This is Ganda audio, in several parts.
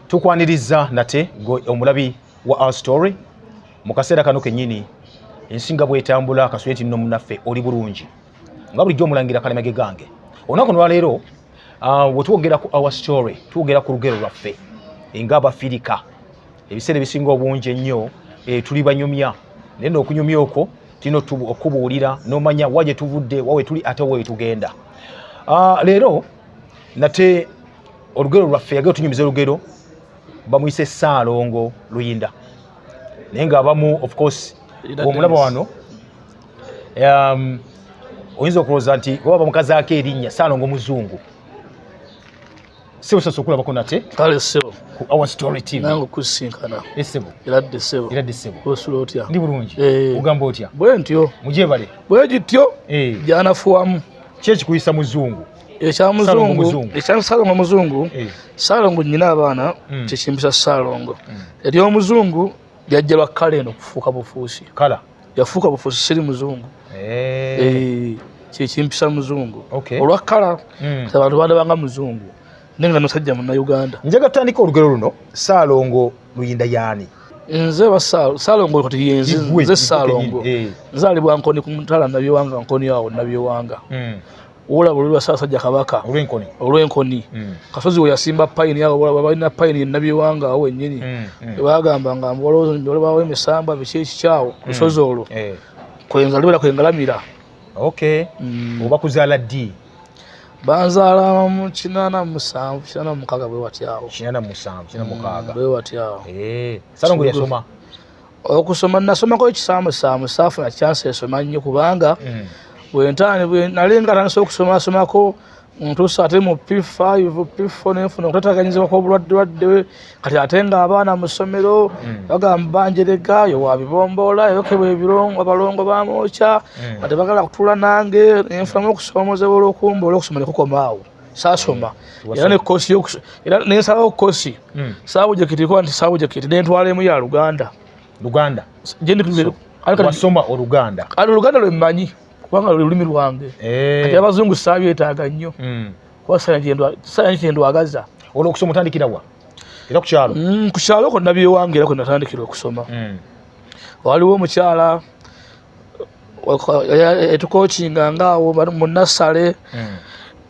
tukwaniriza nate omulabi wa Our Story mu kaseera kano kennyini ensinga bwetambula kasweti nno munaffe oli bulungi nga bulijjo omulangira Kalemage gange olunaku lwaleero bwe twogera ku Our Story twogera ku lugero lwaffe ng'Abafirika ebiseera ebisinga obungi ennyo tuli banyumya naye n'okunyumya okwo tulina okubuulira n'omanya wa gye tuvudde wawe tuli ate we tugenda. Leero nate olugero lwaffe yagera tunyumiza olugero bamuyise Ssaalongo Luyinda naye ng'abamu of course omulaba wano oyinza okulowooza nti oba bamukazaako erinnya Ssaalongo Muzungu. Sebo sasa okulabako nate kale sebo ku Our Story TV nange kusinkana esebo iradde sebo osula otya ndi bulungi ogamba otya bwe ntyo mujebale bwe gityo janafuwamu kyekikuyisa Muzungu Ssaalongo Muzungu Ssaalongo nnyina abaana kyekimpisa Ssaalongo eri omuzungu yajja lwa kala eno kufuuka bufuusi kala yafuuka bufuusi siri muzungu kyekimpisa Muzungu olwa kala abantu balabanga muzungu nenga nosajja Munnayuganda. Njaga tutandika olugero luno Ssaalongo Luyinda yaani? Nze Ssaalongo kati yenzi nze Ssaalongo nzaalibwa Nkoni ku mutala Nabyewanga Nkoni awo Nabyewanga wola bulwa Ssaabasajja Kabaka olw'Enkoni kasozi we yasimba payini awo balina payini Nabyewanga awo wennyini bagamba nga mbolobawo emisamba biki ekikyawo lusozi olwo kwenzalibwa kwengalamira oba kuzaala ddi banzaala mu 87 86 bwe watyawo 87 bwe watyawo Ssaalongo yasoma okusoma nasomako ekisaamusaamu saafuna chance esoma nnyo kubanga bwe nali nga tanise okusomako ntuusa ate mu P5 P4 nenfuna okutataganyizibwako obulwadde kati ate nga abaana mu ssomero bagamba banjeregayo wabibomboola yokebwa abalongo bamwokya ate bagala kutuula nange nenfunamu okusoomozebwa olw'okumba olw'okusoma nekukoma saasoma era nekkosi era nensalawo kkosi saabujekiti kuba nti saabujekiti nentwala emu ya Luganda wasoma Oluganda kale Oluganda lwe mmanyi kubanga lulimi lwange kati abazungu saabyetaaga nnyo kuba sayansi kyendwagaza olw'okusoma otandikira wa era ku kyalo ku kyalo ko Nabyewanga era kwe natandikira okusoma waliwo omukyala etukookinga ngaawo mu Nassale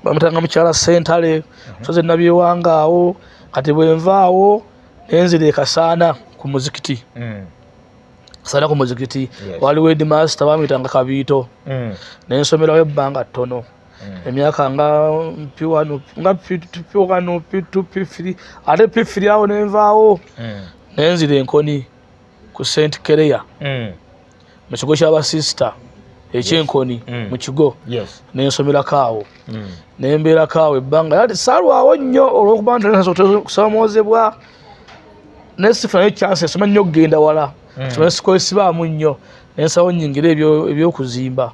bamutanga mukyala Ssentale soze Nabyewanga awo kati bwe nvaawo nenzira e Kasaana ku muzikiti ku muzikiti waliwo headmaster bamuyitanga Kabiito nensomerawo ebbanga ttono emyaka nga P1 P2 P3 ate P3 awo nenvaawo nenzira Enkoni ku St Kereya mu kigo ky'abasista ekyenkoni mu kigo nensomerako awo nembeerako awo ebbanga yati saalwawo nnyo olw'okuba ntisomoozebwa nesifunayo chance esoma nnyo okugenda wala sikwesibaamu nnyo nensawo nnyingira ebyokuzimba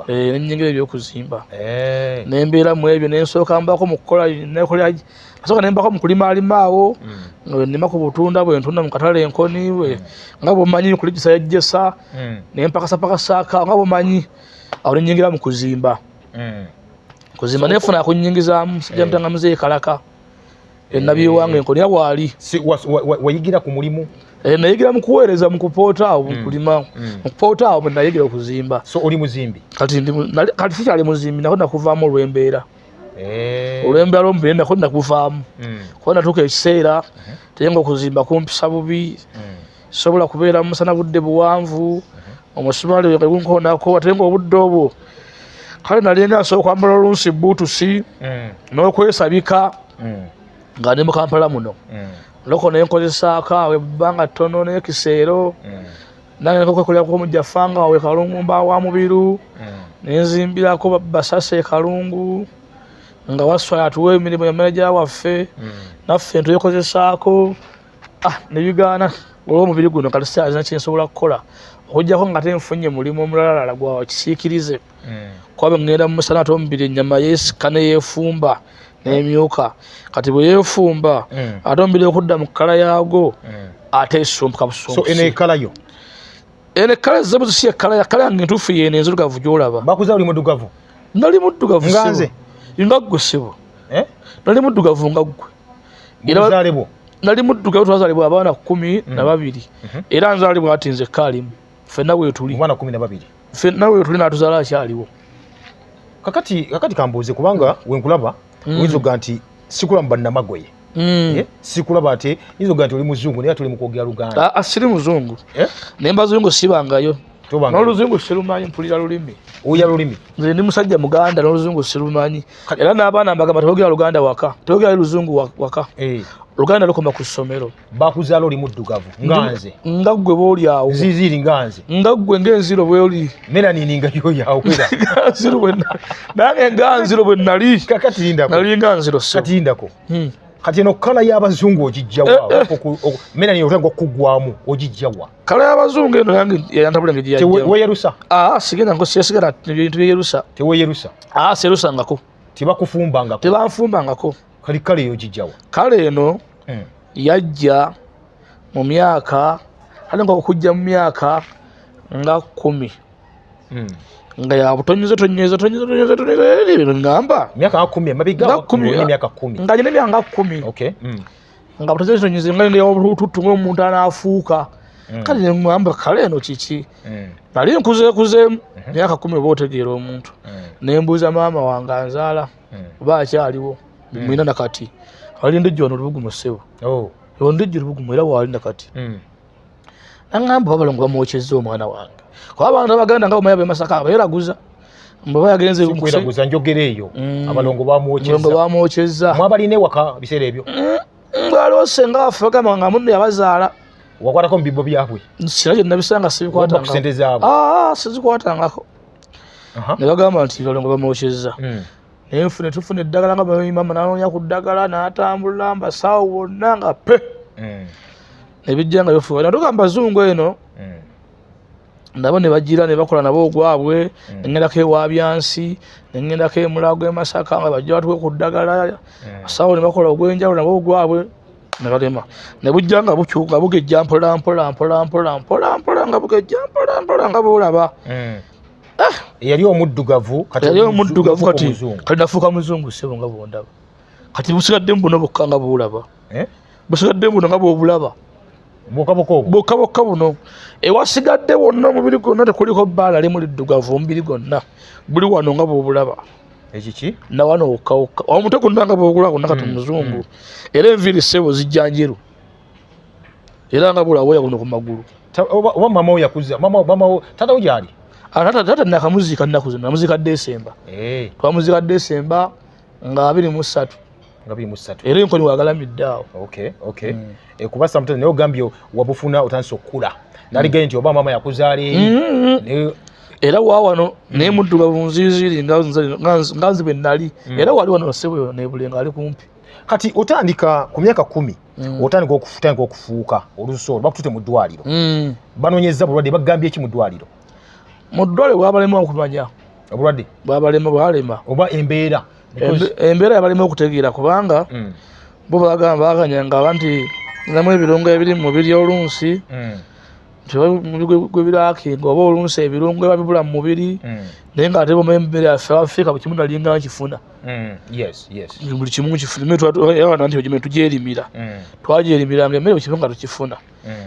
nennyingira ebyokuzimba nembeeramu ebyo nensooka mbako mu kukola asooka nembako mu kulimaalima awo nima ku butunda bwe ntunda mu katale Enkoni bwe nga bwomanyi kuligisa yajjesa nempakasaaka nga bwomanyi awo nennyingira mu kuzimba nefuna kunnyingizaamu sijja mutanga muzeeyi Kalaka Nabyewanga Enkoni abwali wayigira ku mulimu nayigira mu kuweereza mu kupoota awo mu kulima mu kupoota awo nayigira okuzimba so oli muzimbi kati sikyali muzimbi nako nakuvaamu olw'embeera lw'omubiri nako nakuvaamu kuba natuuka ekiseera teyenga okuzimba kumpisa bubi sobola kubeera mu musana budde buwanvu omusumaali gunkonako ate nga obudde obwo kale nalinga nsobola okwambala oluusi buutusi n'okwesabika nga ndi mu Kampala muno loko nenkozesaako awo ebbanga ttono n'ekiseero nange nkokwekolera omujjafanga awo Kalungu wa Mubiru nenzimbirako Basase Kalungu nga waswa atuwa emirimu ya manager waffe naffe ntuyekozesaako ne bigaana olw'omubiri guno kati siyazina kyensobola kukola okuggyako nga tenfunye mulimu omulala gwa kisiikirize kuba ngenda mu musana ate omubiri ennyama yeesika ne yeefumba n'emyuka kati bwe yeefumba ate omubiri okudda mu kkala yaago ate esumpuka busumpusi. So eno ekkala yo ekkala zebo zisi ekkala yange entuufu yeeno enzirugavu gy'olaba. Bakuza oli muddugavu? Nali muddugavu nga nze nga ggwe ssebo nali muddugavu nga ggwe. Buzaale bwo nali muddugavu twazalibwa abaana 12 era nzalibwa ati nze kalimu ffenna bwetuli abaana 12 ffenna bwetuli n'atuzaala akyaliwo. kakati kambuuze kubanga wenkulaba oyinza okuga nti sikulaba bannamagoye sikulaba ate yinza okuga nti oli muzungu naye tuli mu kwogera Luganda. Siri muzungu naye mbazungu sibangayo n'oluzungu sirumanyi mpulira lulimi. Oya lulimi nze ndi musajja Muganda n'oluzungu sirumanyi era n'abaana mbagamba tebogera Luganda waka tebogera luzungu waka. Luganda lukoma ku ssomero. Bakuzaala oli muddugavu nganze nga ggwe booli awo ziziri nganze nga ggwe ng'enziro bwoli melanini nga yo yawera nziro bwe nange nga nziro bwe nali kakati lindako nali nga nziro so kati lindako kati eno kala y'abazungu ogijjawa melanini otanga okugwamu ogijjawa kala y'abazungu eno yange yantabula nge giyajja weyerusa sigenda ngo siyasigala ebintu byeyerusa teweyerusa serusangako tebakufumbangako tebanfumbangako kali kale eyo ogijjawa kale eno yajja mu myaka ate nga okujja mu myaka nga 10 nga yabutonyeze bino ngamba myaka 10 mabiga myaka 10 nga nyine myaka 10 nga butonyeze nga yabututtu ng'omuntu anaafuuka kale ne ngamba kale eno kiki nali nkuzeekuzeemu myaka 10 oba otegeera omuntu ne mbuuza maama wange anzaala oba akyaliwo mwina nakati ali ndijjo wano Lubugumu ssebo yo ndijjo Lubugumu era waali nakati nangamba babalongo bamwokyezza omwana wange kuba abantu abaganda nga bamayabe Masaka beeraguza mbaba yagenze kweraguza njogera eyo abalongo bamwokyezza mwabalina ewaka biseera ebyo ngaalose nga waffe bagamba nga munne yabazaala wakwatako mu bibbo byabwe kira kye nabisanga sibikwatangako sizikwatangako ne bagamba nti balongo bamwokyezza naye nfune tufuna eddagala nga mama nanoonya ku ddagala n'atambula mbasawo bonna nga pe nebijja nga bifuuka natuka mbazungu eno nabo ne bagira ne bakola nabo ogwabwe neŋŋendako ewa Byansi neŋŋendako emulago e Masaka nga bajja batuwe ku ddagala basawo ne bakola ogw'enjawulo nabo ogwabwe ne balema ne bujja nga bukyuka bugejja mpola nga bugejja mpola nga boolaba yali omuddugavu kati nafuuka muzungu ssebo nga bwondaba kati busigadde buno bokka nga boolaba busigadde buno nga bwobulaba bwokka buno ewasigadde wonna omubiri gwonna tekuliko bbaala limu liddugavu omubiri gwonna buli wano nga bwobulaba ekiki nawano wokkawokka omutwe gonna nga bwogula gonna kati muzungu era enviiri ssebo zijja njeru era nga bulawoya guno ku magulu oba mama wo yakuza mama tata wo gyali tata nakamuziika nnaku zino namuziika Desemba twamuziika Desemba nga 23 era enkoni wagalamidde awo kuba samutane naye ogambye wabufuna otandise okukula naligaye nti oba mama yakuzaala era waawano naye muddugavu nziiziri nga nzi bwe nali era wali wano ssebo nebulenga ali kumpi kati otandika ku myaka 10 otandika okufuuka olususo bakutute mu ddwaliro banoonyeza bulwadde bagambye eki mu ddwaliro mu ddwaliro bwabalema okumanya obulwadde bwalema oba embeera yabalema okutegeera kubanga bo baganyanga nti namu ebirungo ebiri mu mubiri oluusi gwe birakinga oba oluusi ebirungo ebiba bibula mu mubiri naye nga ate bomu emmere yaffe Afrika buli kimu nalinga nkifuna buli kimu nkifuna nti emmere tugyerimira twagyerimiranga emmere buli kimu nga tukifuna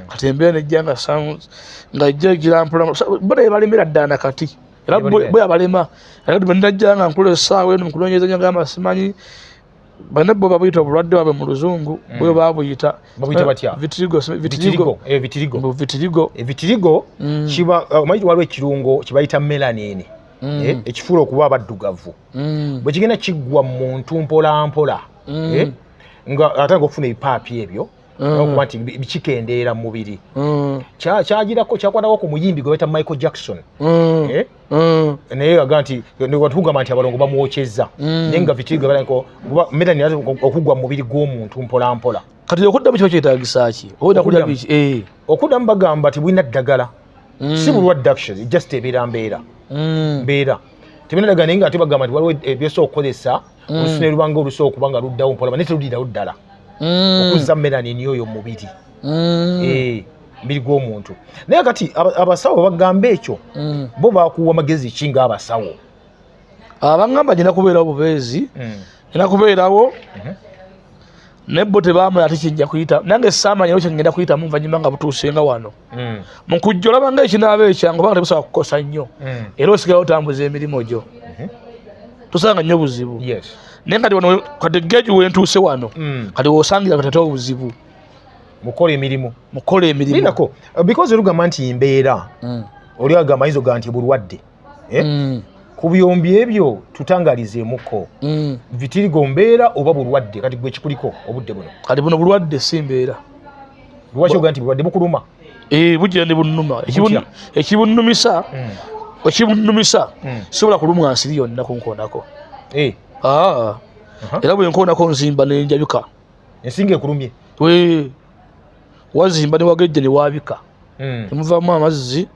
kati embeera nejja nga ejja girampola bona ebalemera ddala nakati era bwe yabalema era bwenajja nga nkula essaawa eno mukunoonyereza ngamba simanyi bane bo babuyita obulwadde bwabwe mu luzungu bwe babuyita batya vitirigo kiba omanyi waliwo ekirungo kibayita melanini ekifuula okuba abaddugavu bwe kigenda kiggwa mu muntu mpolampola nga atanga okufuna ebipaapi ebyo okuba nti bikikendeera mu mubiri kyagirako kyakwatako ku muyimbi gwe bayita Michael Jackson naye aga nti watugamba nti abalongo bamwokyezza naye nga vitirigo melanini okugwa mu mubiri gw'omuntu mpolampola kati okuddamu kiba kyetaagisa ki okuddamu bagamba tibulina ddagala si bulwadde actually just ebeera mbeera tebina ddagala naye nga ate bagamba nti waliwo ebyosobola okukozesa olusu ne lubanga olusobola okuba nga luddawo mpola naye teruddirawo ddala okuzza melanini oyo mu mubiri mubiri gw'omuntu naye kati abasawo bagamba ekyo bo bakuwa magezi ki ng'abasawo abagamba gina kubeerawo bubeezi gina kubeerawo nebo tebamanya ati kijja kuyita nange samanya lyo ngenda kuyita mu vanyuma nga butuusenga wano mu kujjola banga ekinaaba ekyangu banga tebusobola kukosa nnyo era osigala otambuza emirimu gyo tusanga nnyo buzibu naye kati wano kati geju wentuuse wano kati wosangira katete obuzibu mukola emirimu ninako because olugamba nti mbeera oli agamba ayinza oga nti bulwadde ku biyombi ebyo tutangalizeemuko vitirigo mbeera oba bulwadde kati gwe kikuliko obudde buno kati buno bulwadde si mbeera lwaki oga nti bulwadde bukuluma bujja ne bunnuma ekibunnumisa sobola kulumwa nsiri yonna kunkoonako era bwe nkoonako nzimba nenjabika ensinga ekulumye wazimba ne wagejja ne waabika temuvaamu amazzi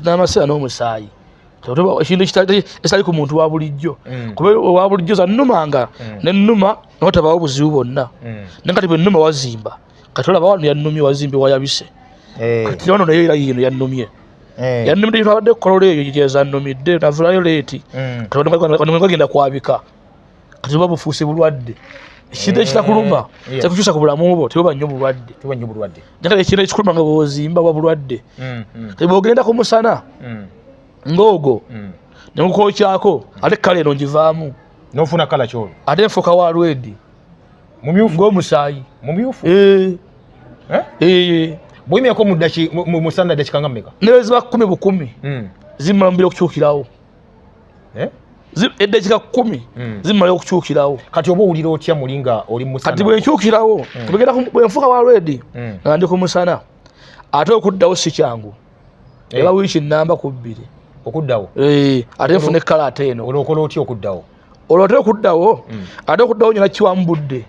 n'amasera n'omusaayi ekintu ekitali ku muntu wa bulijjo kuba wa bulijjo zannumanga nennuma nawo tabaawo buzibu bwonna naye kati bwe nnuma wazimba kati olaba wano yannumye wazimbe wayabise kati wano naye era yino yannumye yannumidde gyetwabadde kukolola eyo gyezannumidde navulayo leeti kati gagenda kwabika kati oba bufuuse bulwadde ekintu ekitakuluma kyakukyusa ku bulamu bwo teba nnyo bulwadde nakati ekintu ekikuluma nga bwozimba bwa bulwadde kati bwogenda ku musana ng'ogwo ne mukookyako ate kala eno ngivaamu n'ofuna kala kyolo ate nfuuka wa lwedi ng'omusaayi bwemyako mu musana dakika nga mmeka newe ziba 10 zimala mubiri okukyukirawo eddakiika 10 zimala okukyukirawo kati oba owulira otya muli nga oli musana kati bwenkyukirawo bwenfuuka wa lwedi nga ndi ku musana ate okuddawo si kyangu eba wiiki nnamba 2 okuddawo ate nfuna ekkala ate eno olwokola otya okuddawo olwote okuddawo ate okuddawo nyina kiwamu budde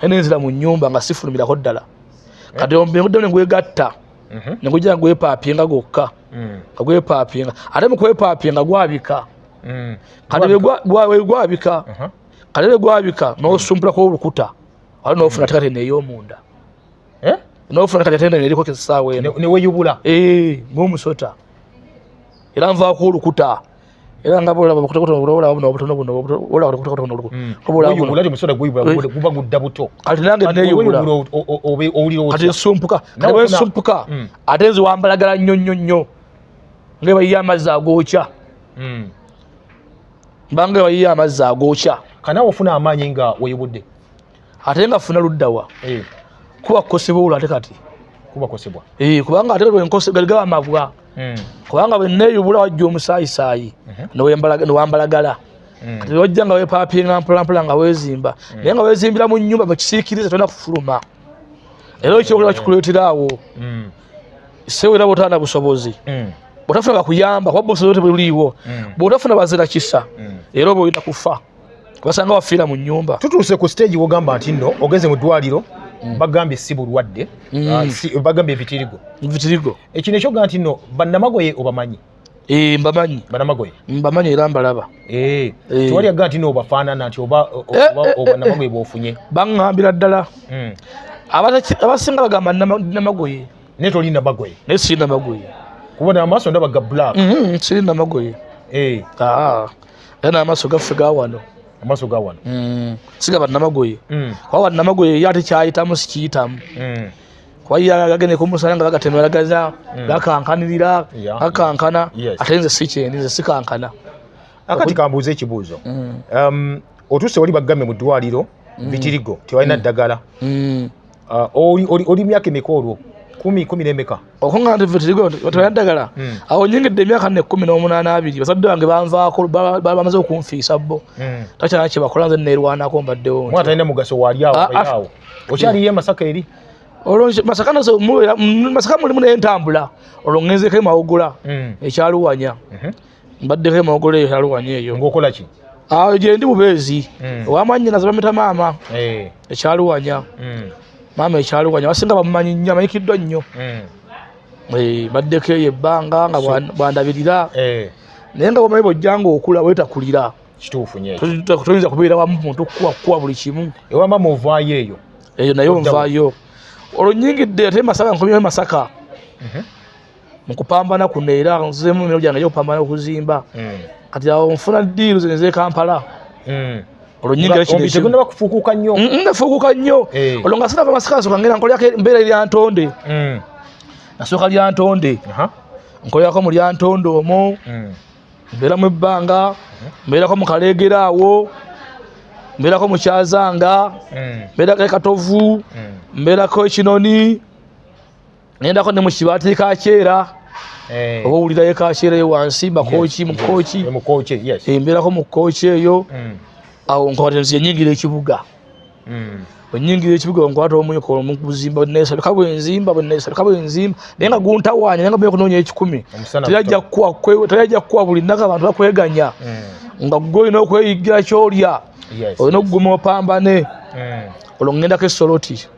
nenzira mu nnyumba nga sifulumirako ddala kati ombenguddewo nengwegatta nengujja ngwepaapinga gokka nga gwepaapinga ate mukwepaapinga gwabika kati gwabika kati bwe gwabika n'osumpulako olukuta ali n'ofuna ate kati neey'omunda n'ofuna kati ate neriko kesaawa eno neweyubula ng'omusota era nvaako olukuta era nga guba gudda buto kati nange neeyubula kati nsumpuka kati bwensumpuka ate nze wambalagala nnyo ngaebayiye amazzi agookya mbanga ebayiye amazzi agookya kanaawe ofuna amaanyi nga weyubudde ate nga funa luddawa kuba kukosebwa olwo ate kati kubanga ate gali gaba mabwa kubanga bwe neeyubula wajja omusaayisaayi newambalagala kati wajja nga wepaapinga mpolampola nga weezimba naye nga weezimbira mu nnyumba mukisiikirize tolina kufuluma era ekyokulaba kikuleetera awo sewera bwotana busobozi bwotafuna bakuyamba kuba busobozi tebuliiwo bwotafuna bazira kisa era oba oyina kufa basanga wafiira mu nnyumba tutuuse ku stage wogamba nti nno ogeze mu ddwaliro bagambye si bulwadde bagambye vitirigo ekino ekyoga nti nno bannamagoye obamanyi mbamanyi era mbalaba tewali aga nti nno obafaanana nti oba namagoye bwofunye baŋŋambira ddala abasinga bagamba namagoye naye toli namagoye naye si namagoye kubona amaaso ndaba ga black siri namagoye era n'amaaso gaffe gawano sigaba namagoye kuba namagoye ye ate kyayitamu sikiyitamu kuba gagende kumusana nga bagatemeragaza gakankanirira gakankana ate nze sikyendi nze sikankana akati kambuuza ekibuuzo otuuse oli bagambe mu ddwaliro vitirigo tewalina ddagala oli myaka emeka olwo 10 n'emeka okunga nti vitirigo tewalina ddagala awo nyingidde emyaka 18 bazadde bange banvaako bamaze okunfiisa bo takyana kyebakola nze neerwanako mbaddewo mwana talina mugaso waali awo okyaliyo Masaka eri Masaka mulimu n'entambula olwo ŋŋenzeko emawogula ekyaluwanya mbaddeko emawogula eyo ekyaluwanya eyo ng'okola ki awo gye ndi bubeezi owamwanyi naze bamita maama ekyaluwanya maama ekyaluwanya basinga bamumanyi nnyo amanyikiddwa nnyo baddeko eyo ebbanga nga bwandabirira naye nga bwomanyi bwojja ngaokula weetakulira toyinza kubeera wamu muntu okukuwa buli kimu ewa maama ovaayo eyo naye onvaayo olwo nyingidde ate Masaka nkomyeyo Masaka mukupambana kuno era nzemu emirimu gyange gyokupambana okuzimba kati awo nfuna ddiiru zeneze Kampala olonyingira kino tegenda bakufukuka nnyo nafukuka nnyo olwo nga sinava masikaso kangenda nkolyako embeera erya ntonde nasooka lya ntonde nkolyako mu lya ntonde omwo mbeeramu ebbanga mbeerako mu kaleegera awo mbeerako mu kyazanga mbeerako ekatovu mbeerako ekinoni ngendako ne mu kibaati kakyera oba owulirayo kakyera eyo wansi bakooki mukooki mbeerako mu kooki eyo awo nkwata yenyingira ekibuga bwenyingira ekibuga nkwata omuyoko omukuzimba bwenesalika bwenzimba naye nga guntawanya naye nga menya okunoonya 10 terajja kukuwa buli nnaka abantu bakweganya nga gwe olina okweyigira kyolya olina okuguma opambane olwo ngendako esoloti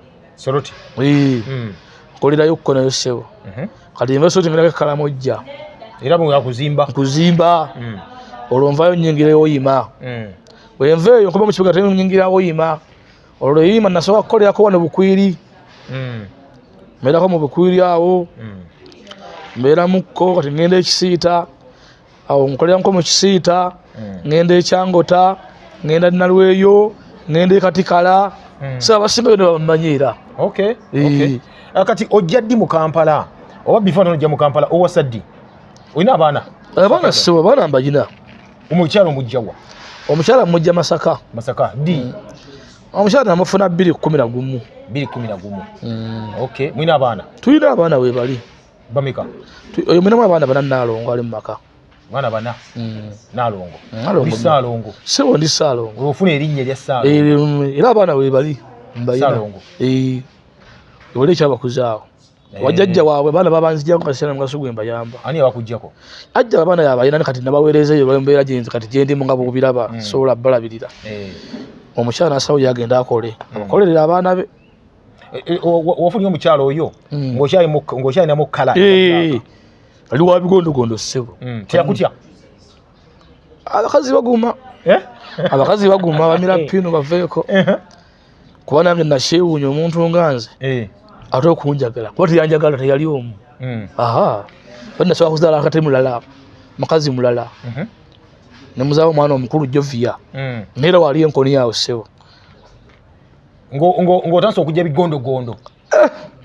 nkolerayo okukonayo ssebo kati nva esoloti ngendako ekalamojja era nkuzimba olwo nvayo nyingirayo oyima bwenva eyo nkoba mu kibuga tenyingirawo oyima olwo yima nasooka kukolerako wano bukwiri mbeerako mu bukwiri awo mbeeramukko kati ngenda ekisiita awo nkoleranko mu kisiita ngenda ekyangota ngenda nalweyo ngenda ekatikala saba basinga yona bamanyiira kati ojja ddi mu Kampala oba bifo nojja mu Kampala owasa ddi olina abaana sebo abaana mbagina omukyalo omujjawa omukyala mujja Masaka ddi omukyala namufuna 211 mwina abaana tulina abaana webali bameka oyo mwinamu abaana bana Naalongo ali mu maka mwana bana Naalongo Saalongo sebo ndi Saalongo ofuna erinnya erya Saalongo era abaana webali mbayina wali ekyabakuzaawo wajjajja waabwe baana babanzijjako kaseera mugaso gwe mbayamba ani abakujjako ajja abaana yabayina kati nabaweereza eyo lwembeera gyenzi kati gyendimu nga bwobiraba sobola balabirira omukyala nasawo yagenda akole abakolerera abaana be wafunye omukyalo oyo ng'okyalinamu kkala ali wa bigondogondo ssebo teyakutya abakazi baguma bamira pino baveeko kuba nange nakyewuunya omuntu nga nze ate okunjagala kuba teyanjagala teyali omu nasobola kuzaala akate mulala mukazi mulala nemuzaaba omwana omukulu Jovia neera wali enkoni yawe ssebo ng'otandise okujja bigondogondo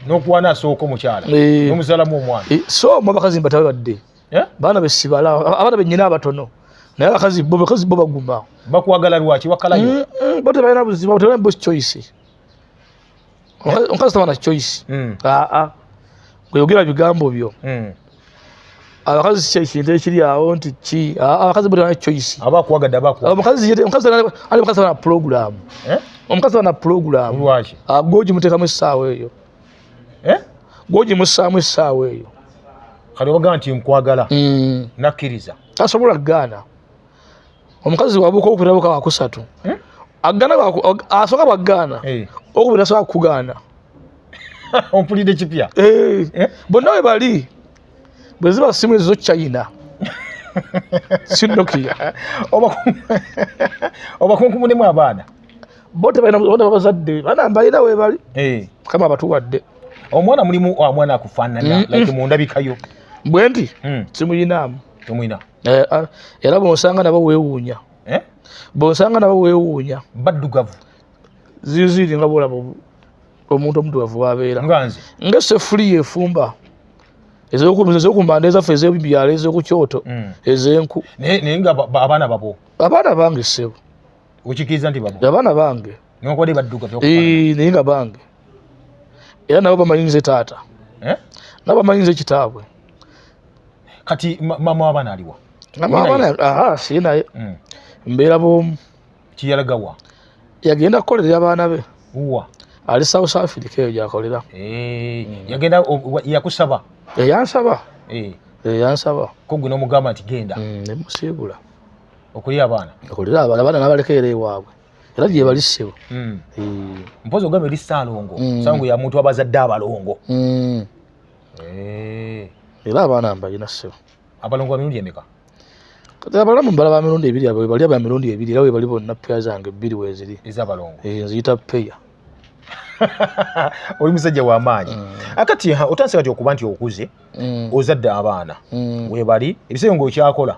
n'okuwana asooka omukyala n'omuzaalamu omwana so mu abakazi mbatawe badde baana besibala abaana bennyina abatono naye abakazi bo baguma bakwagala lwaki wakalayo bo tebalina buzibu tebalina boss choice omukazi tabana choice gweyogera bigambo byo abakazi si ekintu ekiri awo nti ki abakazi buli choice abakwagadde omukazi bana program omukazi bana program gwogi muteekamu essaawa eyo gwogi mussaamu essaawa eyo kale obaga nti nkwagala nakkiriza asobola gaana omukazi wabuuka okubirabuka wakusatu asooka bwagaana okubira asobola kukugaana ompulidde kipya bonna we bali bwe ziba simu ezo China si Nokia obakunkumunemu abaana bo tebalina bazadde baana mbalina we bali kama abatuwadde omwana mulimu omwana akufaanana like mundabikayo bwe nti simuyinaamu tomwina era bw'osanga nabo weewuunya baddugavu ziziri nga bwolaba omuntu omuddugavu wabeera nga sefuli yefumba ezokumbanda ezaffe ez'ebyalo ez'okukyoto ez'enku naye nga abaana babo abaana bange ssebo okikiriza nti babo abaana bange newankubadde baddugavu naye nga bange era nabo bamanyinze taata nabo bamanyinze kitaabwe kati mama w'abaana aliwa si naye mbeera bw'omu kiyalagawa yagenda kukolerera abaana be uwa ali South Africa eyo gyakolera yagenda yakusaba yansaba ko gwe n'omugamba nti genda nemusiibula okulira abaana n'abalekera ewaabwe era gye bali ssebo mpozi ogamba eri Saalongo Saalongo ya muntu abazadde abalongo era abaana mbalina ssebo abalongo ba mirundi emeka kati abalamu mbala ba mirundi 2 bali aba mirundi 2 era we bali bonna peya zange 2 weeziri ez'abalongo nziyita peya oli musajja w'amaanyi akati otandise kati okuba nti okuze ozadde abaana webali ebiseera ng'okyakola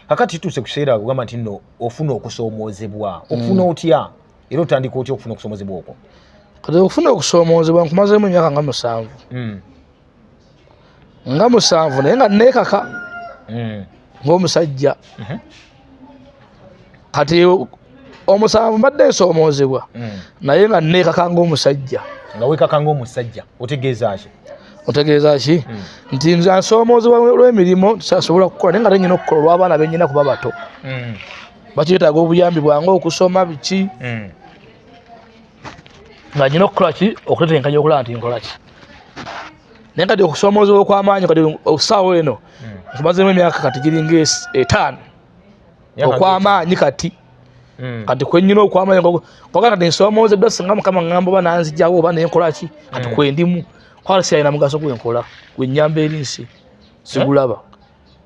kakati tuuse ku kiseera kugamba nti nno ofuna okusoomoozebwa okufuna otya era otandika otya okufuna okusoomoozebwa okwo kati okufuna okusoomoozebwa nkumazeemu emyaka nga 7 nga 7 naye nga neekaka ng'omusajja kati omusanvu mbadde nsoomoozebwa naye nga neekaka ng'omusajja nga weekaka ng'omusajja otegeeza ki nti nze nsoomoozebwa olw'emirimu tisasobola kukola naye nga tenyina okukola olw'abaana benyina kuba bato bakyetaaga obuyambi bwange okusoma biki nga nyina okukola ki okutetenkanya okulaba nti nkola ki naye kati okusoomoozebwa okw'amaanyi kati okusaawa eno nkumazeemu emyaka kati giringa 5 okw'amaanyi kati kati kwenyina okw'amaanyi kwaga kati nsoomoozebwa singa Mukama ngamba oba nanzijawo oba nenkola ki kati kwendimu kwala siyalina mugaso gwenkola gwennyamba eri nsi sigulaba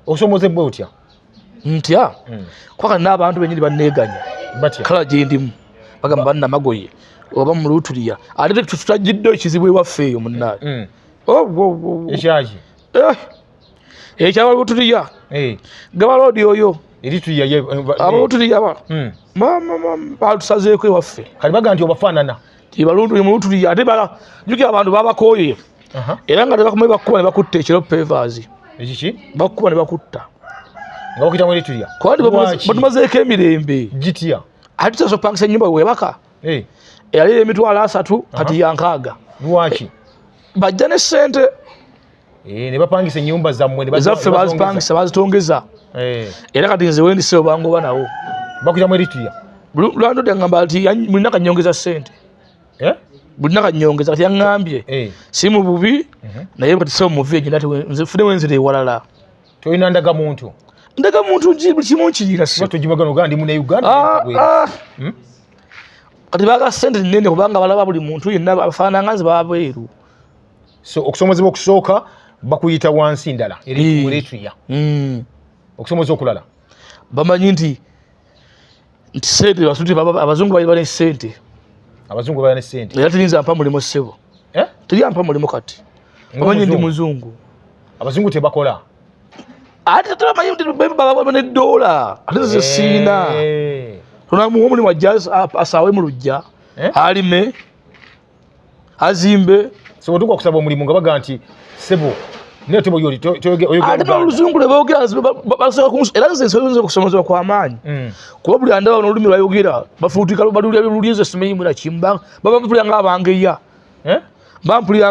osoomoozebwa otya ntya kwakati n'abantu benyini banneeganya kala gyendimu bagamba bannamagoye oba mulutuliya ate tutagidde ekizibu ewaffe eyo munnaayo ekyaki ekyaba lutuliya gabaloodi oyo abalotuliya batusazeeko ewaffe kati baga nti obafaanana tibalutulya ate jukira abantu babakooye era nga tebakumaye bakkuba ne bakutta ekiro pevers ekiki bakkuba ne bakutta nga bakuyitamu eritulya kwandi batumazeeko emirembe gitya ate tutasopangisa ennyumba webaka eyali emitwalo 3 kati yankaaga lwaki bajja ne ssente ne bapangisa ennyumba zammwe ezaffe bazipangisa bazitongeza era kati nze wendi sebo bangu oba nawo bakuyitamu eritulya lwandodde ngamba nti mulina kanyongeza ssente bulina kanyongeza kati yaŋŋambye si mu bubi naye kati sebo muvi egenda nze nfune wenzira ewalala tolina ndagamuntu buli kimu nkiyina togibagano gandi muna Uganda kati baga ssente nnene kubanga balaba buli muntu yenna afaananga nze baba bweru so okusoomozebwa okusooka bakuyita wansi ndala eritulya okusomoza okulala bamanyi nti ssente abazungu balina ssente era terinza mpa mulimu ssebo teri ampa mulimu kati bamanyi ndi muzungu abazungu tebakola ate tebamanyi baba neddoola ate nze siina tonamuwa omulimu ajja asaawe mu lujja alime azimbe so otuka okusaba omulimu nga baga nti sebo ate oluzungu lweboogera era nze nsobola okusomozebwa kw'amaanyi kuba buli andaba n'olulimi lwayogera bafuutika lulize simanyimu nakimu baba mpulira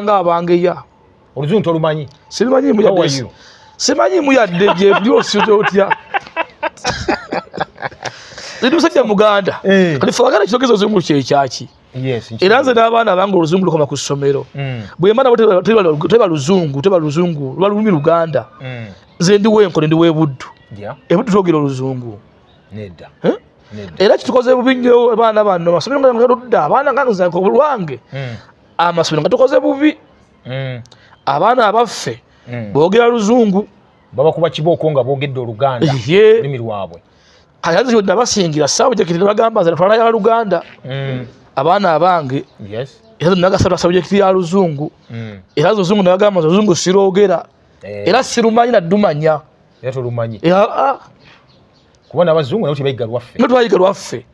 nga abangeya oluzungu tolumanyi simanyimu yadde gyebuli osize otya ndi musajja muganda kati fe wagala ekitogeza oluzungu kyekyaki era nze n'abaana bange oluzungu lukoma ku ssomero bwe mba nabo teba luzungu luba lulumi luganda nze ndi wenkone ndi webuddu ebuddu twogera oluzungu era kitukoze bubi nnyo abaana bano amasomero nga ngaludda abaana nganze lwange amasomero nga tukoze bubi abaana abaffe boogera luzungu babakuba kibooko nga boogedde oluganda lulimi lwabwe kati nabasingira saabujekiti nebagamba nze natwala ya luganda abaana abange era nagasaba sabujekiti ya luzungu era luzungu nabagamba nze luzungu siroogera era sirumanyi naddumanya kubona abazungu nabo tebayiga lwaffe twayiga lwaffe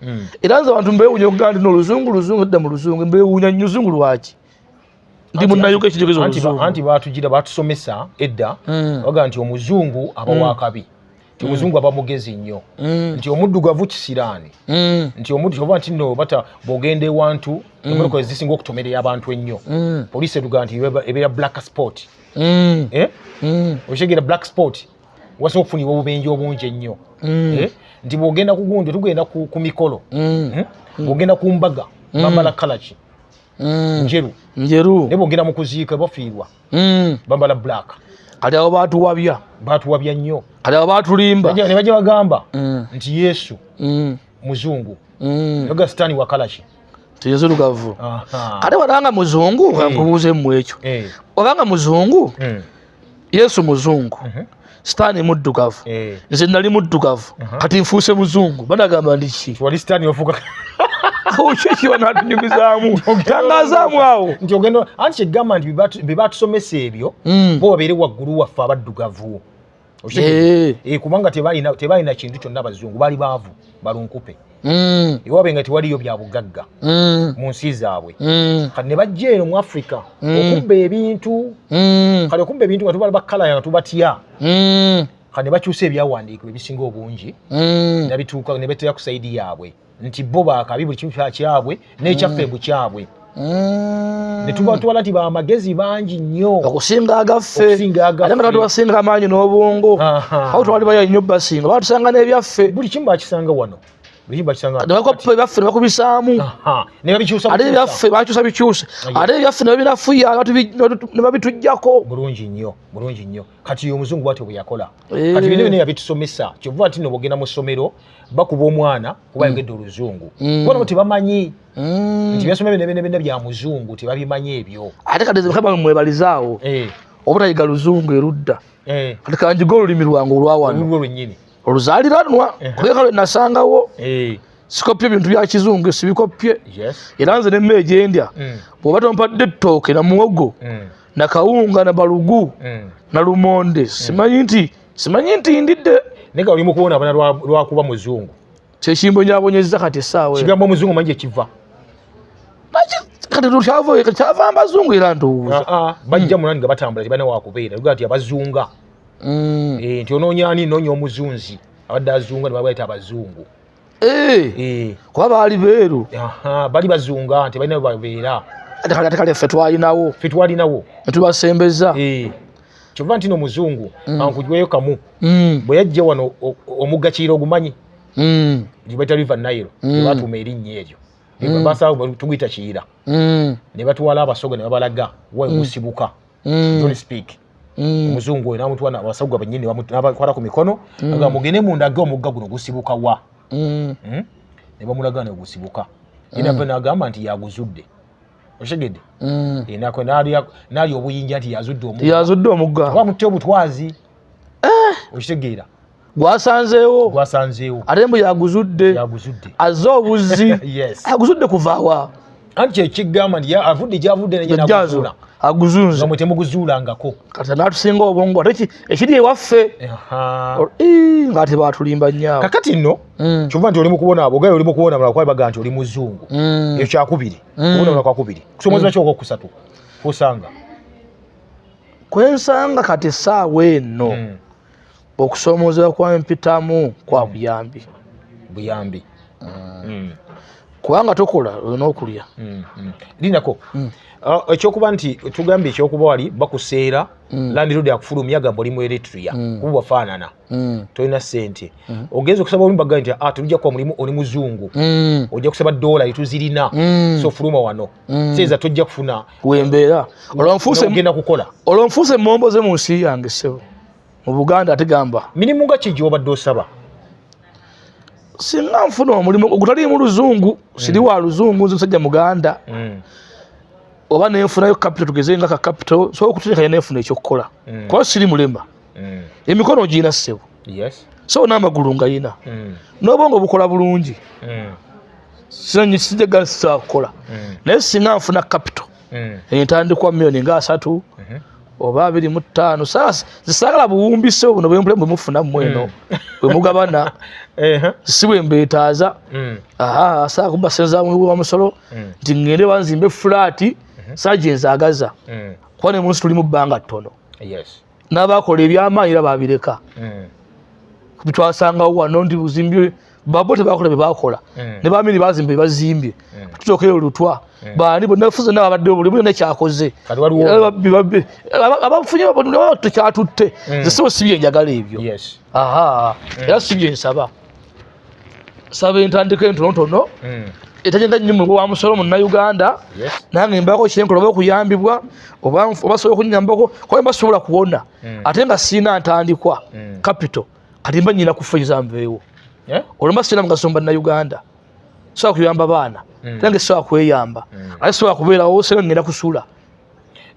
era nze abantu mbewunya okugamba nti oluzungu edda mu luzungu mbewunya nnyo luzungu lwaki ndi munnayoga ekijogeza oluzungu anti batugira batusomesa edda baga nti omuzungu aba wakabi nti omuzungu aba mugezi nnyo nti omuddugavu kisiraani nti oba nti nno bata bwogenda ewantu emmotoka ezisinga okutomerera abantu ennyo poliisi etuga nti ebeera black sport okitegeera black sport wasobola okufunibwa obubenje obungi ennyo nti bwogenda ku gundi tugenda ku mikolo bwogenda ku mbaga bambala kalaki njeru naye bwogenda mu kuziika bafiirwa bambala black kati abo batuwabya nnyo kati abo batulimba ne bajja bagamba nti yesu muzungu yoga sitaani wa kalaki tiyezirugavu kati wadanga muzungu kankubuuzemu ekyo obanga muzungu yesu muzungu sitaani muddugavu nze nali muddugavu kati nfuuse muzungu banagamba ndiki wali sitaani wafuuka Ochechiwa natunyumizaamu tangazaamu awo nti ogenda anti kyegamba nti bye batusomesa ebyo bo babeere waggulu waffe abaddugavu kubanga tebalina kintu kyonna abazungu baali baavu balunkupe ewaabwe nga tewaliyo bya bugagga mu nsi zaabwe kati ne bajja eno mu Africa okubba ebintu kati okumba ebintu nga tubala bakalaya nga tubatya kati ne bakyusa ebyawandiikibwa ebisinga obungi nabituuka ne betera ku saidi yaabwe nti bo baakabi buli kimu kyabwe n'ekyaffe bukyabwe ne tubatwala nti bamagezi bangi nnyo okusinga agaffe ate nga tatubasinga amaanyi n'obwongo awo twali bayo nnyo basinga batusanga n'ebyaffe buli kimu bakisanga wano nebakoppa ebyaffe ne bakubisaamu ate ebyaffe bakyusa bikyuse ate ebyaffe ne babinafuya ne babituggyako bulungi nnyo kati omuzungu bwatyo bwe yakola kati bino byonna yabitusomesa kyova nti nobogenda mu ssomero bakuba omwana kuba ayogedde oluzungu bona tebamanyi nti byasoma byonna bya muzungu tebabimanyi ebyo ate kati mukama mwebalizaawo obutayiga luzungu erudda kati kanjiga olulimi lwange olwawano lwennyini oluzaaliranwa kubeka lwe nasangawo sikopye bintu bya kizungu sibikopye era nze nemmere gyendya bw'oba tompadde ettooke na muwogo na kawunga na balugu na lumonde simanyi nti ndidde naye nga oli mu kubonaabona lwakuba muzungu kyekimbonyabonyezza kati essaawa kigambo omuzungu manyi ekiva kati kyava abazungu era ntuwuuza bajja munani nga batambula tebana wakubeera lugaa nti abazunga nti onoonyaani noonya omuzunzi abadde azunga ne babaita abazungu kuba baali beeru bali bazunga nti balina babeera ate kale ffe twalinawo netubasembeza kyova nti nomuzungu ankugweyo kamu bwe yajja wano omuggakiiro ogumanyi gibaita river Nile batuuma erinnya eryo basawo tuguyita kiyira ne batwala abasoga ne babalaga wagusibuka don't speak omuzungu oyo namutwana abasagwa bannyini nabakwata ku mikono aga mugende mundaga omugga guno gusibuka wa ne bamulaga ne gusibuka ina pena agamba nti yaguzudde oshegedde inako nali obuyinja nti yazudde omugga bamutte obutwazi oshegeera gwasanzeewo ate mbu yaguzudde azze obuzi aguzudde kuvaawa anti kyekigamba nti avudde gyavudde nenyenaguzula aguzunze nga temuguzuulangako kati natusinga obwongo ate ekiri ewaffe ng'ate batulimba nnyo kakati nno kyova nti oli mu kubona abogayo oli mu kubona mulala kwali baga nti oli muzungu ekyo kyakubiri kubonabula kwakubiri kusomozebwa ki okwokusatu kusanga kwensanga kati essaawa eno okusoomozebwa kwa mpitamu kwa buyambi kubanga tokola olina okulya linako ekyokuba nti tugambye ekyokuba wali bakuseera landiroad akufulumya gamba oli mu Eritrea kuba wafaanana tolina ssente ogenza okusaba oli mbaga nti tujja kuba mulimu oli muzungu ojja kusaba $, tetuzirina so fuluma wano seeza tojja kufuna wembeera olwogenda kukola olwonfuuse momboze mu nsi yange ssebo mu Buganda ategamba mirimu nga ki gy'obadde osaba singa nfuna omulimu ogutaliimu luzungu siri wa luzungu nze musajja muganda oba nenfunayo capital tugeze nga ka capital so okuteekanya nenfuna ekyokukola kuba siri mulema emikono giina ssebo so n'amagulu nga yina n'obwongo bukola bulungi sijjaga sisobola kukola naye singa nfuna capital entandikwa millioni nga 3 oba 25 sasa zisagala buwumbiso buno bwe mufuna mweno bwe mugabana siwe mbetaaza saa kuba senza mu musolo nti ngende banzimbe flat sajenza agaza kwane munsi tuli mu banga ttono n'abakola ebyamaanyi babireka bitwasanga wano ndi buzimbye babote bakola bye bakola ne bamini bazimbe bazimbye tutokero lutwa bani bonna fuze n'abadde buli nekyakoze abafunye babonera tukyatutte zisibo sibye njagala ebyo era sibye nsaba saba entandika entonotono etagenda nnyo mu wa musolo mu Uganda nange mbako kyenkola oba okuyambibwa oba sobola okunyambako kwa mbasobola kuwona ate nga sina ntandikwa capital kati mba nyina kufunyiza mbeewo olumba sina mugasomba na Uganda sobola kuyamba baana nange sobola kweyamba ate sobola kubeerawo sena ngenda kusula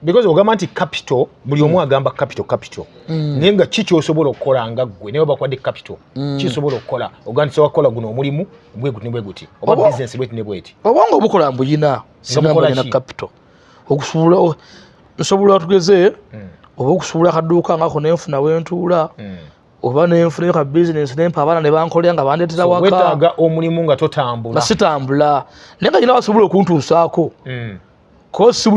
because ogamba nti capital buli omu agamba capital naye nga ki kyosobola okukola nga ggwe naye bakwadde capital kisobola okukola ogamba nti wakola guno omulimu bwe guti oba business bweti ne bweti obanga obukola mbuyina sinambalina capital okusobola nsobola tugeze oba okusobola akaduuka ngako nenfuna wentuula oba nenfuna ka business nempa abaana ne bankolera nga bandeetera waka wetaaga omulimu nga totambula sitambula naye nga nyina basobola okuntuusaako ko si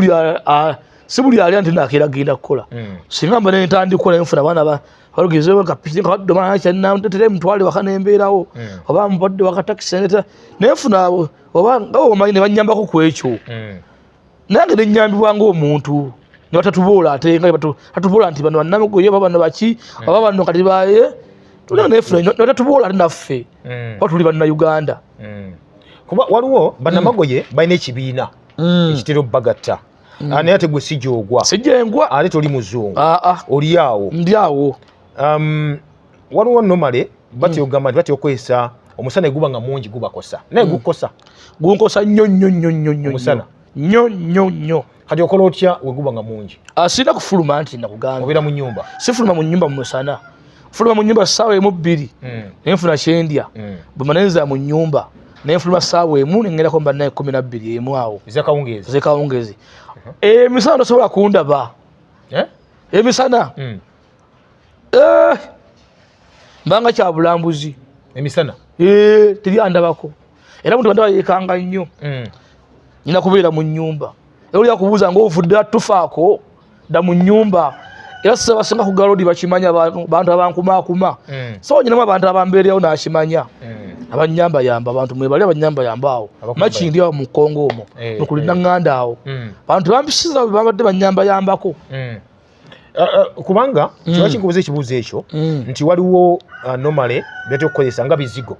buli alya nti nakiragenda kukola singa mba nentandikola nenfuna abaana balugezeo kapisi nga badoma kyannatetera mutwale waka nembeerawo oba mubadde wakatakisi nenfuna oba nga omanyi ne bannyambako ku ekyo nange nenyambibwa ng'omuntu ne batatuboola ate nga batuboola nti bano bannamagoye oba bano baki oba bano kati baye tulina nefuna ne batatuboola ate naffe oba tuli bannayuganda kuba waliwo bannamagoye balina ekibiina ekitera obbagatta naye ate gwe sijogwa sijengwa ate toli muzungu oli awo ndi awo waliwo nomale batyogamba nti batyokwesa omusana guba nga mungi gubakosa naye gukosa gunkosa nnyo omusana nnyo kati okola otya weguba nga mungi sirina kufuluma nti nakugamba obeera mu nnyumba sifuluma mu nnyumba mumusana fuluma mu nnyumba ssaawa emu bbiri nenfuna kyendya bwe manenza mu nnyumba nenfuluma ssaawa emu nengerako mba naye 12 emu awo ezekawungezi emisana tosobola kundaba emisana mbanga kyabulambuzi emisana teri andabako era muntu bandaba yekanga nnyo nina kubeera mu nnyumba era oli akubuuza ngaovudde tufaako dda mu nnyumba era sibasinga ku galodi bakimanya bantu abankumaakuma so nyinamu abantu abambeererawo nakimanya abanyambayamba abantu mwebali abanyambayamba awo makindi awo mu Kongo omwo mukulina ŋŋanda awo bantu bampisiza babadde banyambayambako kubanga kiba kinkubuza ekibuuzo ekyo nti waliwo nomale byatya okukozesa nga bizigo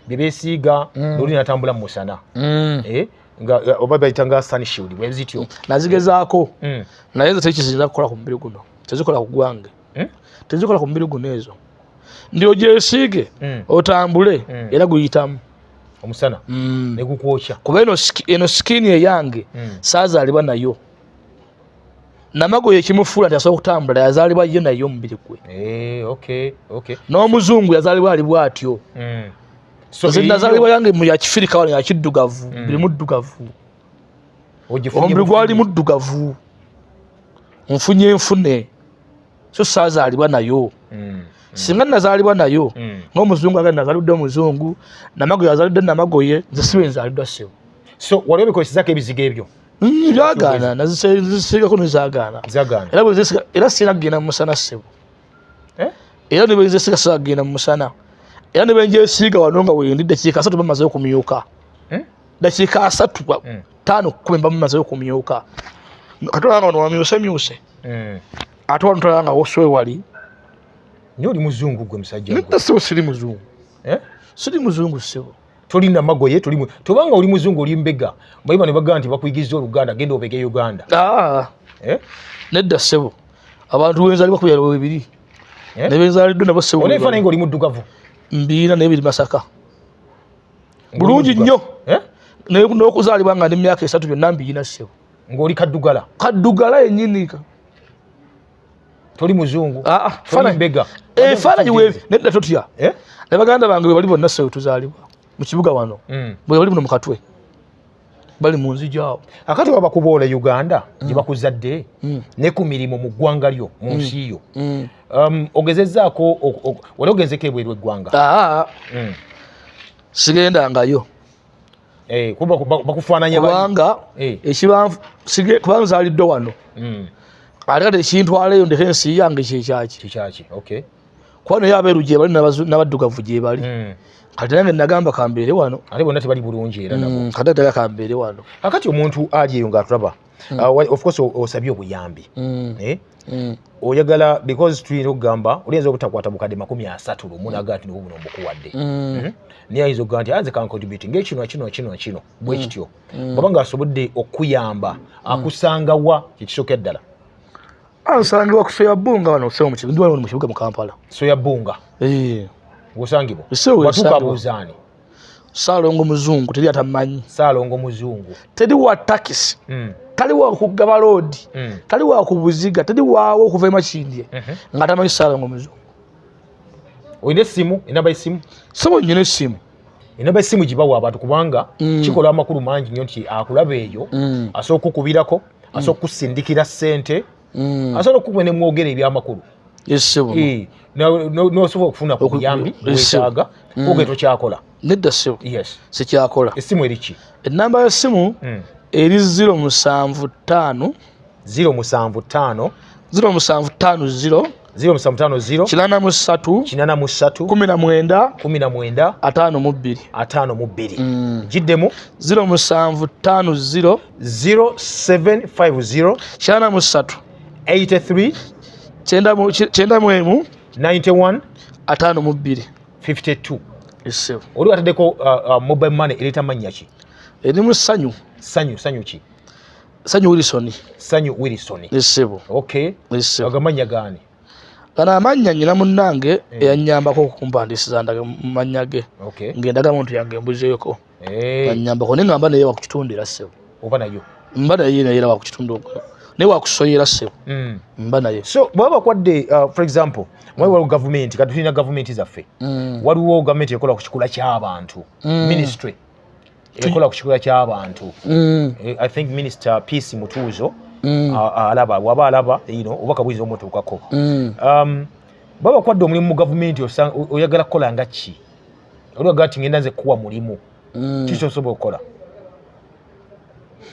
byebeesiiga noli natambula mu musana nga oba bayita nga sunshield bwe zityo nazigezaako naye nze tekizirina kukola ku mubiri guno tezikola ku gwange tezikola ku mubiri guno ezo ndi ogyesiige otambule era guyitamu omusana ne gukwokya kuba eno sikini eyange saazaalibwa nayo namagoye ekimufuula nti asobola okutambula yazaalibwa yo nayo omubiri gwe n'omuzungu yazaalibwa ali bw'atyo nze nazaalibwa yange mu yakifirika wano yakiddugavu biri muddugavu omubiri gwali muddugavu nfunye enfune so saazaalibwa nayo singa nazaalibwa nayo ng'omuzungu agandi nazaalidde omuzungu namagoye yazaalidde namagoye nze sibe nzaaliddwa ssebo so waliwo bikozesako ebizigo ebyo byagaana nazisiigako nezagaana era sirina kugenda mu musana ssebo era ne benzesiga sirina kugenda mu musana era ne benjesiiga wano nga wendi dakiika 3 bamazeyo kumyuka dakiika 3 5 10 bamazeyo kumyuka katolanga wano wamyusemyuse ate wano tolanga woswe wali nyo oli muzungu gwe musajja nita ssebo siri muzungu siri muzungu ssebo tolina magoye tobanga oli muzungu oli mbega bayiba ne bagamba nti bakuyigiza oluganda genda obege Uganda nedda ssebo abantu wenzaalibwa ku byalo bibiri ne benzaaliddwe nabo ssebo oneefaananyi ng'oli muddugavu mbiina naye biri Masaka bulungi nnyo n'okuzaalibwa nga ndi myaka 3 byonna mbiina ssebo ng'oli kaddugala yennyini toli muzungu mbega efaananyi nedda totya ne baganda bange bwe bali bonna ssebo tuzaalibwa mu kibuga wano bwe bali muno mu Katwe bali mu nzija awo akati babakuboola Uganda gye bakuzadde ne ku mirimu mu ggwanga lyo mu nsi yo ogezezzaako wali ogenzeko ebweru eggwanga sigendangayo bakufaananya kubanga kuba nzaaliddwe wano ate kati ekintwaleyo ndeka ensi yange kikyaki kuba naye abeeru gye bali n'abaddugavu gye bali kati nange nagamba kambeere wano ate bonna tebali bulungi era nabo kati ataka kambeere wano akati omuntu ali eyo ng'atulaba of course osabye obuyambi oyagala because tulina okugamba olinza obutakwata bukadde 30 lumu naga ati nobuno mbukuwadde naye ayinza okugamba nti anze kancontribute ng'ekino bwe kityo baba ng'asobodde okuyamba akusanga wa kyekisooka eddala ansangibwa ku soya bunga wano kusema ndi wano mu kibuga mu Kampala soya bunga osangibwa watukabuuzaani Saalongo muzungu teri atamanyi Saalongo muzungu teri wa takisi tali wa kugaba load tali wa kubuziga tali waawo okuva emakindye nga tamanyi sala ngo muzungu oyina essimu enamba y'essimu sabo nyine essimu enamba y'essimu gibawa abantu kubanga kikola amakulu mangi nnyo nti akulaba eyo asooka okukubirako asooka okusindikira ssente asobola okukuba ne mwogera ebyamakulu essebo nosobola okufuna ku buyambi bwetaaga oge tokyakola nedda ssebo yes sikyakola essimu eriki ennamba y'essimu eri 075 075 075 075 83 83 19 19 52 52 giddemu 0750 0750 83 83 91 52 52 essebo oli wataddeko mobile money ereta mannya ki erimu sanyu ki sanyu Wilson essebo okay essebo agamanya gani kana amanya nyina munnange eyanyambako okumpandisiza ndaga manya ge okay ngendaga muntu yange mbuzeyoko yanyambako nengamba naye wakukitundira ssebo oba nayo mba naye naye wakukitundu naye wakusoyera ssebo mba naye so bwaba kwadde for example waliwo government kati tulina government zaffe waliwo government ekola ku kikula ky'abantu ministry ekola ku kikula ky'abantu I think minister Peace Mutuuzo alaba waba alaba obaka bwiza omutuukako baba kwadde omulimu mu gavumenti oyagala kukola nga ki oliwaga ti ngenda nze kuwa mulimu kikyosobola okukola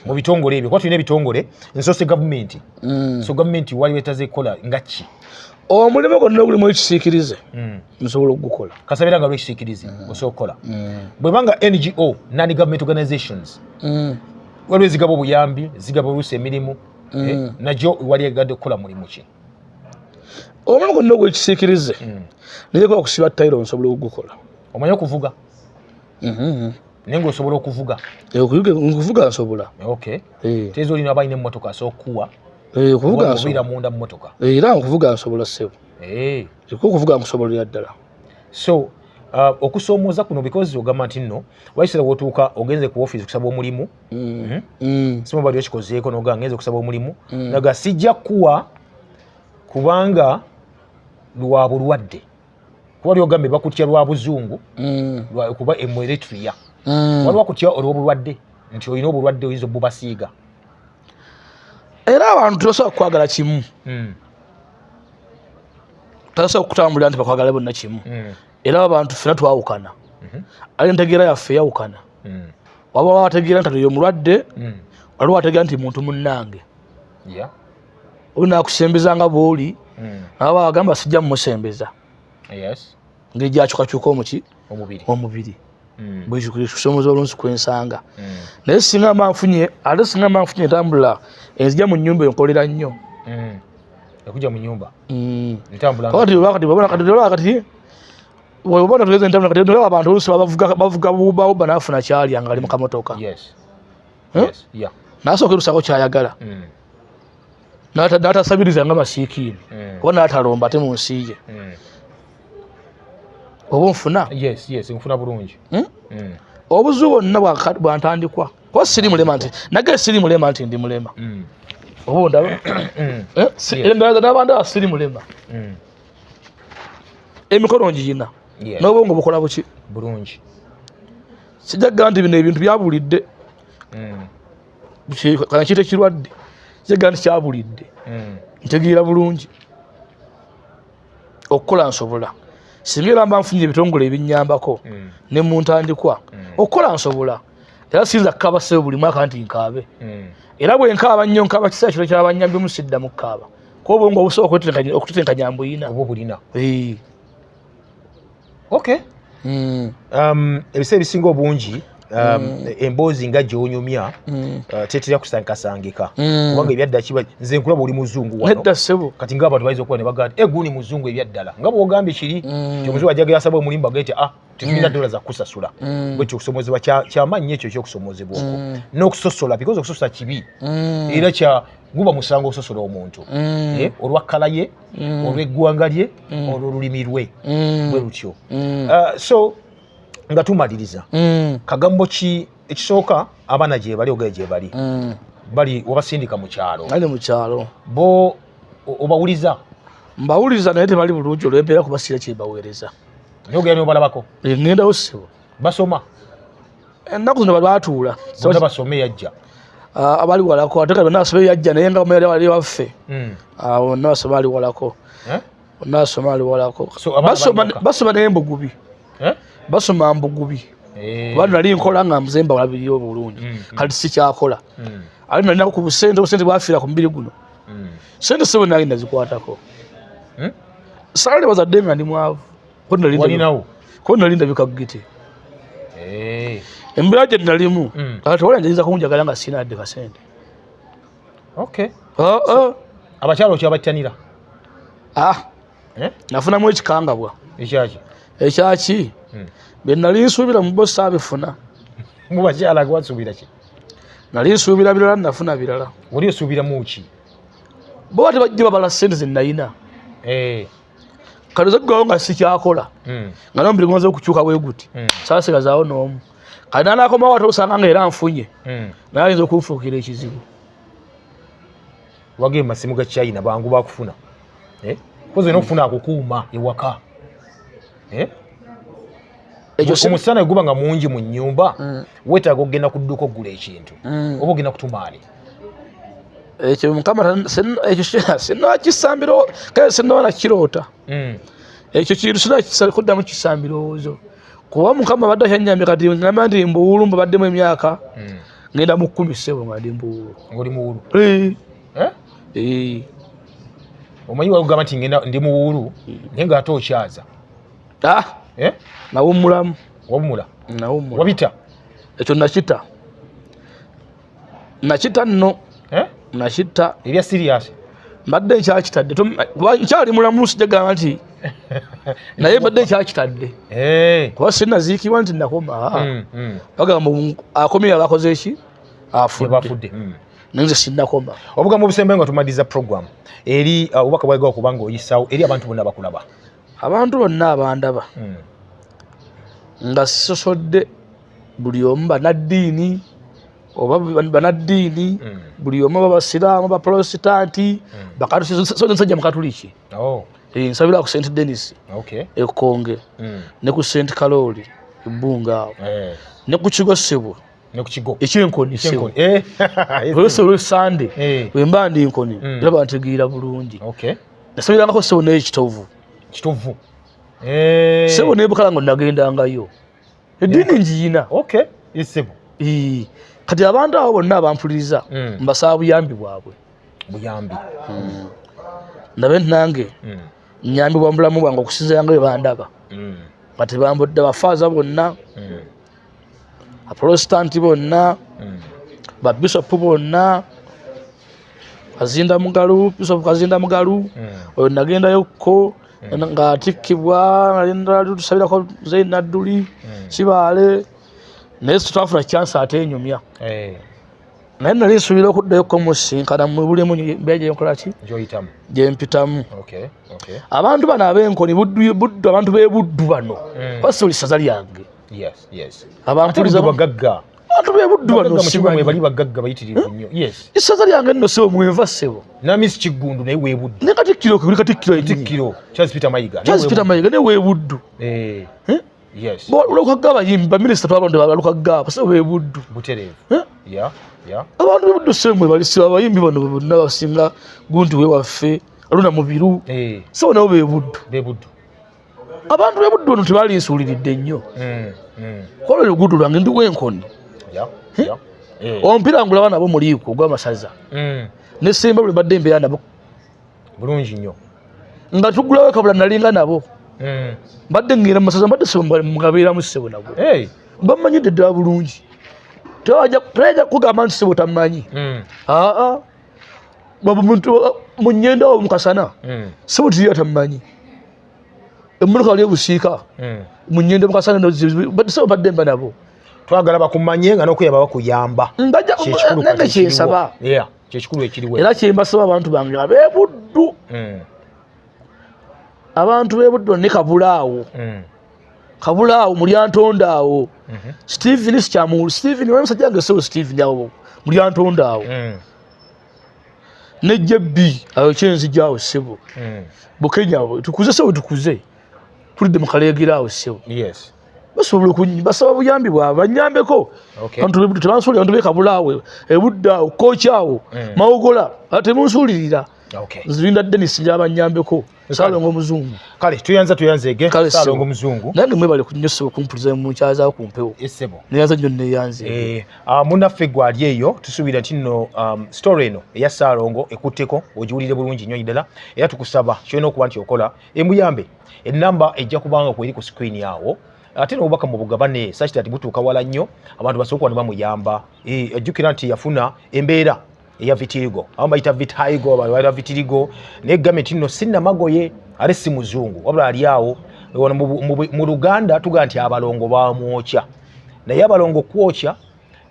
mu bitongole ebyo kuba tulina ebitongole nsose gavumenti so gavumenti wali wetaze kukola nga ki omulimu gwonna gulimu ekisiikirize nsobola okugukola kasabira nga lwekisiikirize osobola okukola bwebanga NGO non government organizations waliwo ezigaba obuyambi zigaba oluusi emirimu najjo wali egadde okukola mulimu ki omulimu gwonna ogwekisiikirize naye kola kusiba tayiro nsobola okugukola omanyi okuvuga naye ngaosobola okuvuga nkuvuga nsobola okay tezo olina abalina emmotoka asookuwa okuvuga nsobola munda mu mmotoka era nkuvuga nsobola ssebo okuvuga nkusobolera ddala so okusoomooza kuno because ogamba nti nno waisira wotuuka ogenze ku office kusaba omulimu simu bali okikozeeko noga ngenze okusaba omulimu naga sijja kuwa kubanga lwa bulwadde kuba lyogambe bakutya lwa buzungu kuba Eritrea waliwo akutya olw'obulwadde nti olina obulwadde oyinza obubasiiga era abantu tosobola kukwagala kimu tasobola okutambulira nti bakwagala bonna kimu era abantu ffena twawukana ali ntegeera yaffe yawukana waba wategeera nti oyo mulwadde waliwo wategeera nti muntu munnange oli nakusembeza nga bw'oli naba bagamba sijja mumusembeza ngeri gyakyukakyuka omubiri bwekisomoza olunsi kwensanga naye singa mba nfunye ate singa mba nfunye entambula enzija mu nnyumba enkolera nnyo ekujja mu nyumba kati wabona tugeze entambula kati nolaba abantu oluusi bavuga bubawoba nafuna kyalya nga ali mu kamotoka nasooka erusako kyayagala n'atasabiriza nga masiikiini oba n'atalomba ate mu nsi ye oba nfuna nfuna bulungi obuzibu bwonna bwantandikwa kuba siri mulema nti nage siri mulema nti ndi mulema oba ndaba n'abandi siri mulema emikono ngiyina n'obwongo bukola buki bulungi sijjaga nti bino ebintu byabulidde kana kiyite kirwadde sijjaga nti kyabulidde ntegeera bulungi okukola nsobola singa era mba nfunye ebitongole ebinnyambako ne mu ntandikwa okukola nsobola era siyinza kukaaba ssebo buli mwaka nti nkaabe era bwe nkaaba nnyo nkaaba kiseera kino kyabanyambyemu siddamu kukaaba kuba obwongo obusobola okutetenkanya mbuyina oba obulina okay ebiseera ebisinga obungi emboozi nga gy'onyumya tetera kusankasangika kubanga ebyadda kiba nze nkulaba oli muzungu wano kati ng'abantu bayinza okuba ne bagamba nti guni muzungu ebyaddala nga bw'ogambye kiri ti omuzungu ajjagala asaba omulimu bagete tetulina dola za kusasula bwekyo okusomozebwa kyamaanyi ekyo ekyokusomozebwako n'okusosola because okusosola kibi era guba musango okusosola omuntu olwa kkala ye olw'eggwanga lye olw'olulimi lwe bwe lutyo so nga tumaliriza kagambo ki ekisooka abaana gye bali ogere gye bali bali wabasindika mu kyalo ali mu kyalo bo obawuliza mbawuliza naye tebali bulungi olw'embeera kubasiira kyebaweereza nyogera n'obalabako ngendawo ssebo basoma ennaku zino balwatuula bonna basome yajja abali walako ate kati bonna basome yajja naye nga bamere wali waffe bonna basoma ali walako bonna basoma ali walako basoma naye mbugubi basoma mbugubi kubanga nali nkola nga muzemba walabiriyo obulungi kati sikyakola ali nalinaku ku busente bwafiira ku mubiri guno sente sebo nali nazikwatako sale bazadde nga ndi mwavu ko nalinda bikagite embeera gye nalimu kati wala njayinza kunjagala nga sina adde kasente abakyalo kyabattanira nafunamu ekikangabwa ekyaki bye nali nsuubira mu bosi abifuna mu bakyala gwasuubira ki nali nsuubira birala nafuna birala oli osuubiramu ki bo bati bajje babala sente ze nalina kati zaggwawo nga sikyakola nga nomubiri gumaze okukyuka bwe guti saasigazaawo n'omu kati nanakomawo ate osanga nga era nfunye naye ayinza okunfuukira ekizibu wagee masimu ga China bangu bakufuna koze n'okufuna akukuuma ewaka omusana guba nga mungi mu nnyumba weetaaga okugenda ku dduuka okugula ekintu oba ogenda kutumaani ekyo mukama ekyo sinakisambiro kale sinaba nakiroota ekyo kintu sinakuddamu kisambirowoozo kuba mukama badde akyanyambye kati ngamba nti mbuwulu mbabaddemu emyaka ngenda mu 10 ssebo nga ndi mbuwulu ng'oli muwulu omanyi wagamba nti ngenda ndi muwulu naye ng'ate okyaza nawummulamu wabumula wabita ekyo nakita nno nakita ebya serious mbadde nkyakitadde nkyali mulamu sijagamba nti naye mbadde nkyakitadde kuba sinaziikibwa nti nakoma bagamba akomye abakoze eki afudde nenze sinakoma obugambo obusembe nga tumaliza program eri obubaka bwagala okubanga oyisawo eri abantu bonna bakulaba abantu bonna abandaba nga sisosodde buli omu banaddiini oba banaddiini buli omu babasiraamu baprotesitanti bakatosajja mukatuliki nsabira ku St Denis ekonge ne ku St Kaloli ebbunga awo ne ku kigo ssebo ekyenkoni ssebo olwesande wemba ndi nkoni era bantegeera bulungi nasabirangako ssebo naye ekitovu ssebo nebukala ngo nagendangayo eddiini njiyina kati abantu abo bonna abampuliriza mbasaba buyambi bwabwe ndabe nti nange nyambibwa mubulamu bwange okusinzira nga bwe bandaba kati bambodde abafaaza bonna aprotestanti bonna babisopu bonna bisopu kazinda mugalu oyo nagendayokko nga atikkibwa tusabirako Zaini Nadduli Kibaale naye tutafuna chance ate enyumya naye nali nsuubira okuddayo kumusinkana mu bulimu mbeera gyenkolaki gyempitamu abantu bano ab'enkoni buddu abantu b'ebuddu bano basi oli saza lyange abampuliza bagagga abantu b'ebuddu bano simanyi bali bagagga bayitirivu nnyo isaza lyange nno sebo mwenva ssebo namisi Kiggundu naye weebuddu ne katikkiro kuli katikkiro Charles Peter Mayiga naye weebuddu olwokukaga abayimbi baminisita twabantu balukagaba sebo beebuddu butereevu abantu bebuddu sebo mwe bali sebo abayimbi bano bonna basinga gunti wewaffe aluna mubiru sebo nabo beebuddu abantu bebuddu bano tebalinsuuliridde nnyo kola oluguudo lwange ndi w'enkoni omupiira ngulaba nabo muliiko ogw'amasaza ne Simba buli badde embeera nabo bulungi nnyo nga tugulawo kabula nalinga nabo mbadde ngenda mumasaza mbadde mugabeeramu ssebo nabo bamanyidde ddala bulungi tewajja kugamba nti ssebo tamanyi munyenda wo mukasana ssebo tiriya tamanyi emmotoka wali ebusiika munyenda mukasana ssebo badde mba nabo twagala bakumanye nga n'okuyamba bakuyamba nange kyensaba kyekikulu ekiriwe era kyembasaba abantu bange ab'ebuddu abantu b'ebuddu ne kabulaawo mulyantonda awo Stephen sikyamuwulu Stephen wali musajja wange ssebo Stephen awo muli antonda awo nejjebbi ayo kyenzijaawo ssebo bukenya tukuze sebo tukuze tulidde mu kaleegera awo ssebo basobola basaba buyambi bwabwe banyambeko abantu tebansuulira abantu bekabulaawe ebudde awo kooki awo mawogola temunsuulirira nzirinda Dennis njabanyambeko Salongo Muzungu kale tuyanzege Salongo Muzungu nange mwebale kunyosebo kumpuliza mu kyaza kumpewo essebo neyanza nnyo neyanze munaffe gwali eyo tusuubira nti nno story eno eya Salongo ekutteko ogiwulire bulungi nnyo ddala era tukusaba kyolina okuba nti okola emuyambe ennamba ejja kubanga kweri ku screen yawo ate n'obubaka mu bugabane such that butuuka wala nnyo abantu basobola kuba ne bamuyamba ejjukira nti yafuna embeera eya vitiligo abamu bayita vitiligo bayita vitiligo naye gavumenti nno sinnamagoye ate si muzungu wabula ali awo mu Luganda tugaa nti abalongo bamwokya naye abalongo kwokya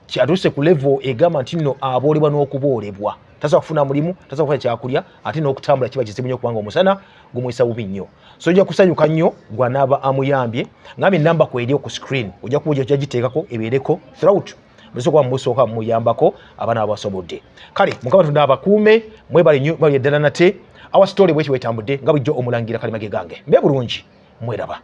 kyatuuse ku level egamba nti nno aboolebwa n'okuboolebwa tasobola kufuna mulimu tasobola kufuna kyakulya ate n'okutambula kiba kizibu nnyo kubanga omusana gumwisa bubi nnyo so ojja kusanyuka nnyo gwanaaba amuyambye ngambye ennamba kweri ku screen ojja kuba ojja giteekako ebeereko throughout musooka musooka muyambako abaana abasobodde kale mukama tunda abakuume mwebale nnyo mwebale ddala nate awa story bweki wetambudde nga bulijjo omulangira Kalimage gange mbe bulungi mweraba